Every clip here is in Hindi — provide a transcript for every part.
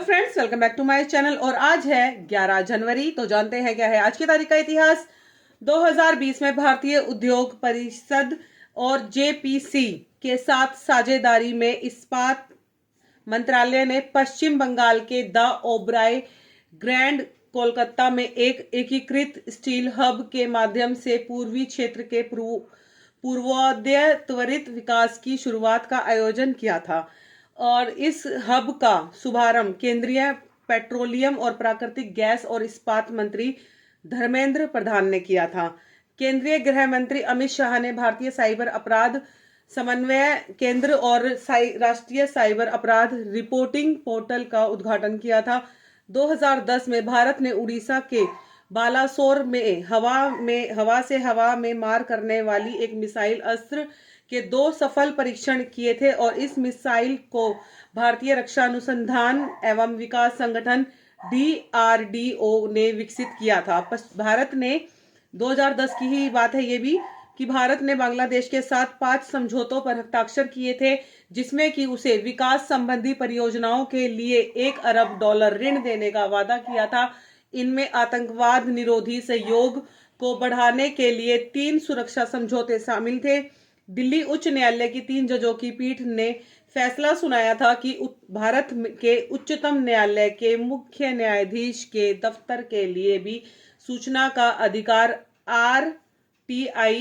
Friends, welcome back to my channel. और आज है 11 जनवरी। तो जानते हैं क्या है आज की तारीख का इतिहास। 2020 में भारतीय उद्योग परिषद और जेपीसी के साथ साझेदारी में इस्पात मंत्रालय ने पश्चिम बंगाल के द ओबराय ग्रैंड कोलकाता में एक एकीकृत स्टील हब के माध्यम से पूर्वी क्षेत्र के पूर्वोदय त्वरित विकास की शुरुआत का आयोजन किया था। और इस हब का शुभारंभ केंद्रीय पेट्रोलियम और प्राकृतिक गैस और इस्पात मंत्री धर्मेंद्र प्रधान ने किया था। केंद्रीय गृह मंत्री अमित शाह ने भारतीय साइबर अपराध समन्वय केंद्र और राष्ट्रीय साइबर अपराध रिपोर्टिंग पोर्टल का उद्घाटन किया था। 2010 में भारत ने उड़ीसा के बालासोर में हवा से हवा में मार करने वाली एक मिसाइल अस्त्र के 2 सफल परीक्षण किए थे और इस मिसाइल को भारतीय रक्षा अनुसंधान एवं विकास संगठन DRDO ने विकसित किया था। भारत ने 2010 की ही बात है ये भी कि भारत ने बांग्लादेश के साथ 5 समझौतों पर हस्ताक्षर किए थे, जिसमें कि उसे विकास संबंधी परियोजनाओं के लिए $1 अरब ऋण देने का वादा किया था। इनमें आतंकवाद निरोधी सहयोग को बढ़ाने के लिए 3 सुरक्षा समझौते शामिल थे। दिल्ली उच्च न्यायालय की 3 जजों की पीठ ने फैसला सुनाया था कि भारत के उच्चतम न्यायालय के मुख्य न्यायाधीश के दफ्तर के लिए भी सूचना का अधिकार RTI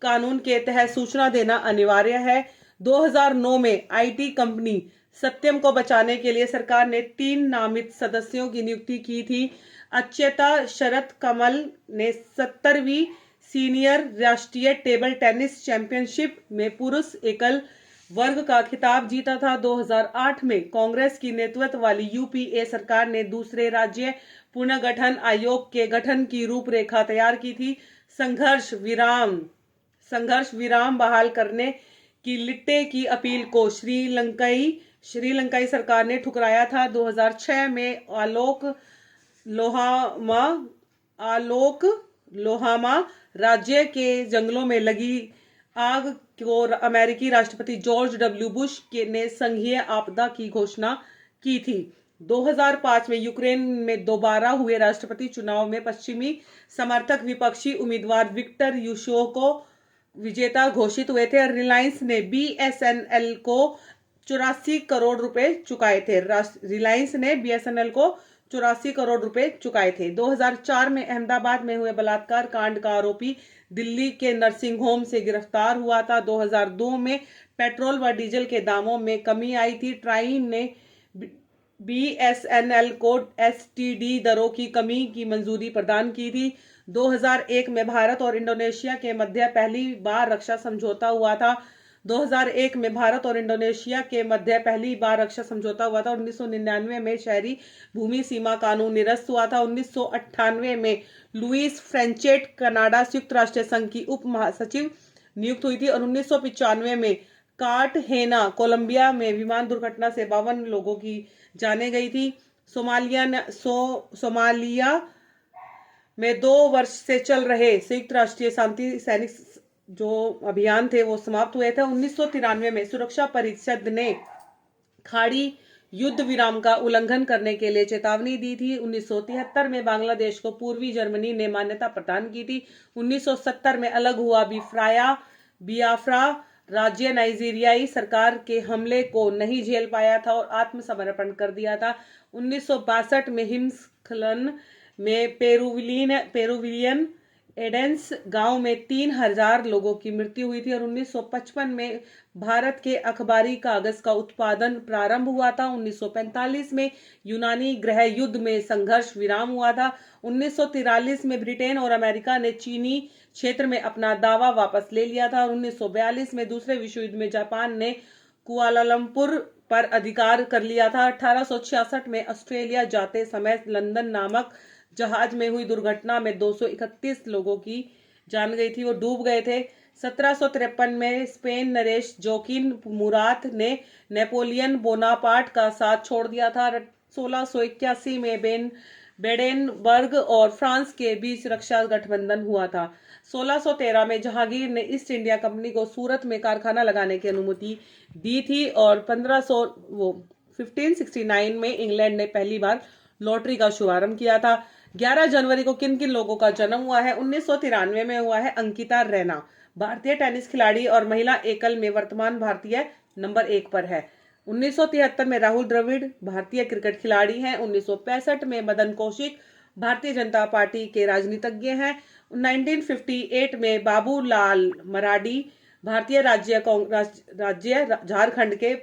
कानून के तहत सूचना देना अनिवार्य है। 2009 में IT कंपनी सत्यम को बचाने के लिए सरकार ने 3 नामित सदस्यों की नियुक्ति की थी। अच्युता शरत कमल ने 70वीं सीनियर राष्ट्रीय टेबल टेनिस चैंपियनशिप में पुरुष एकल वर्ग का खिताब जीता था। 2008 में कांग्रेस की नेतृत्व वाली UPA सरकार ने दूसरे राज्य पुनर्गठन आयोग के गठन की रूपरेखा तैयार की थी। संघर्ष विराम बहाल करने की लिट्टे की अपील को श्रीलंकाई सरकार ने ठुकराया था। 2006 में लोहामा राज्य के जंगलों में लगी आग को अमेरिकी राष्ट्रपति जॉर्ज W. बुश ने संघीय आपदा की घोषणा की थी। 2005 में यूक्रेन में दोबारा हुए राष्ट्रपति चुनाव में पश्चिमी समर्थक विपक्षी उम्मीदवार विक्टर युशेंको विजेता घोषित हुए थे। रिलायंस ने BSNL को 84 करोड़ रुपए चुकाए थे। रिलायंस ने BSNL को 84 करोड़ रुपए चुकाए थे। 2004 में अहमदाबाद में हुए बलात्कार कांड का आरोपी दिल्ली के नर्सिंग होम से गिरफ्तार हुआ था। 2002 में पेट्रोल व डीजल के दामों में कमी आई थी। ट्राई ने BSNL को STD दरों की कमी की मंजूरी प्रदान की थी। 2001 में भारत और इंडोनेशिया के मध्य पहली बार रक्षा समझौता हुआ था। 2001 में भारत और इंडोनेशिया के मध्य पहली बार रक्षा समझौता हुआ था। 1999 में शहरी भूमि सीमा कानून निरस्त हुआ था। 1998 में लुईस फ्रेंचेट कनाडा संयुक्त राष्ट्र संघ की उप महासचिव नियुक्त हुई थी। और 1995 में कार्टहेना कोलंबिया में विमान दुर्घटना से 52 लोगों की जाने गई थी। सोमालिया में 2 वर्ष से चल रहे संयुक्त राष्ट्रीय शांति सैनिक जो अभियान थे वो समाप्त हुए थे। 1993 में सुरक्षा परिषद ने खाड़ी युद्ध विराम का उल्लंघन करने के लिए चेतावनी दी थी। 1973 में बांग्लादेश को पूर्वी जर्मनी ने मान्यता प्रदान की थी। 1970 में अलग हुआ बियाफ्रा राज्य नाइजीरियाई सरकार के हमले को नहीं झेल पाया था और आत्मसमर्पण कर दिया था। 1962 में हिमस्खलन में पेरुविलियन एडेंस गांव में 3000 लोगों की मृत्यु हुई थी। और 1955 में भारत के अखबारी कागज का उत्पादन प्रारंभ हुआ था। 1945 में यूनानी गृह युद्ध में संघर्ष विराम हुआ था। 1943 में ब्रिटेन और अमेरिका ने चीनी क्षेत्र में अपना दावा वापस ले लिया था। और 1942 में दूसरे विश्व युद्ध में जापान ने कुआलालंपुर पर अधिकार कर लिया था। 1866 में ऑस्ट्रेलिया जाते समय लंदन नामक जहाज में हुई दुर्घटना में 231 लोगों की जान गई थी, वो डूब गए थे। 1753 में स्पेन नरेश जोकिन मुरात ने नेपोलियन बोनापार्ट का साथ छोड़ दिया था। 1681 में बेडेनबर्ग और फ्रांस के बीच रक्षा गठबंधन हुआ था। 1613 में जहांगीर ने ईस्ट इंडिया कंपनी को सूरत में कारखाना लगाने की अनुमति दी थी। और 1569 में इंग्लैंड ने पहली बार लॉटरी का शुभारंभ किया था। 11 जनवरी को किन किन लोगों का जन्म हुआ है? 1993 में हुआ है अंकिता रैना, भारतीय टेनिस खिलाड़ी और महिला एकल में वर्तमान भारतीय नंबर 1 पर है। 1973 में राहुल द्रविड़, भारतीय क्रिकेट खिलाड़ी हैं। 1965 में मदन कौशिक, भारतीय जनता पार्टी के राजनीतिज्ञ हैं। 1958 में बाबू लाल मराडी, भारतीय राज्य झारखंड के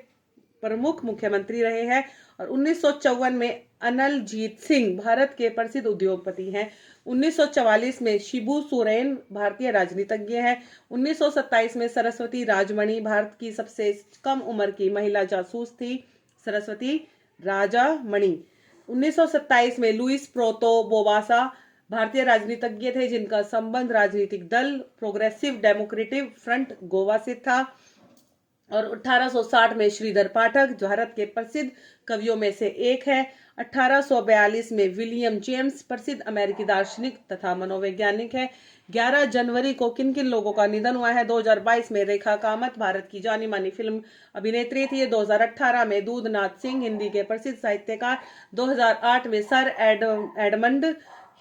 प्रमुख मुख्यमंत्री रहे हैं। और 1954 में अनलजीत सिंह, भारत के प्रसिद्ध उद्योगपति हैं। 1944 में शिबू सोरेन, भारतीय राजनीतिज्ञ हैं। 1927 में सरस्वती राजमणि, भारत की सबसे कम उम्र की महिला जासूस थी सरस्वती राजामणि। 1927 में लुइस प्रोतो बोबासा, भारतीय राजनीतिज्ञ थे जिनका संबंध राजनीतिक दल प्रोग्रेसिव डेमोक्रेटिक फ्रंट गोवा से था। और 1860 में श्रीधर पाठक, भारत के प्रसिद्ध कवियों में से एक है। 1842 में विलियम जेम्स, प्रसिद्ध अमेरिकी दार्शनिक तथा मनोवैज्ञानिक है। 11 जनवरी को किन किन लोगों का निधन हुआ है? 2022 में रेखा कामत, भारत की जानी मानी फिल्म अभिनेत्री थी। 2018 में दूधनाथ सिंह, हिंदी के प्रसिद्ध साहित्यकार। 2008 में sir Edmund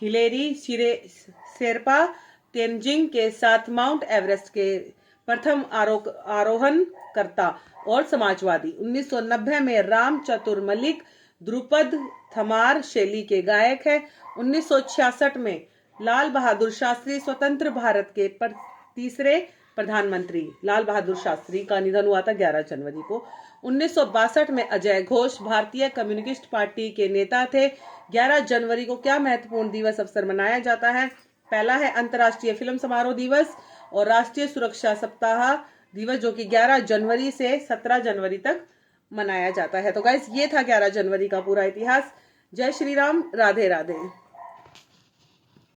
Hillary Sherpa, Tenzing के साथ माउंट एवरेस्ट के प्रथम आरोहण करता और समाजवादी। 1990 में राम चतुर मलिक, ध्रुपद थमार शैली के गायक है। 1966 में लाल बहादुर शास्त्री, स्वतंत्र भारत के तीसरे प्रधानमंत्री लाल बहादुर शास्त्री का निधन हुआ था 11 जनवरी को। 1962 में अजय घोष, भारतीय कम्युनिस्ट पार्टी के नेता थे। 11 जनवरी को क्या महत्वपूर्ण दिवस अवसर मनाया जाता है? पहला है अंतर्राष्ट्रीय फिल्म समारोह दिवस और राष्ट्रीय सुरक्षा सप्ताह दिवस, जो कि 11 जनवरी से 17 जनवरी तक मनाया जाता है। तो गाइस, ये था 11 जनवरी का पूरा इतिहास। जय श्री राम, राधे राधे।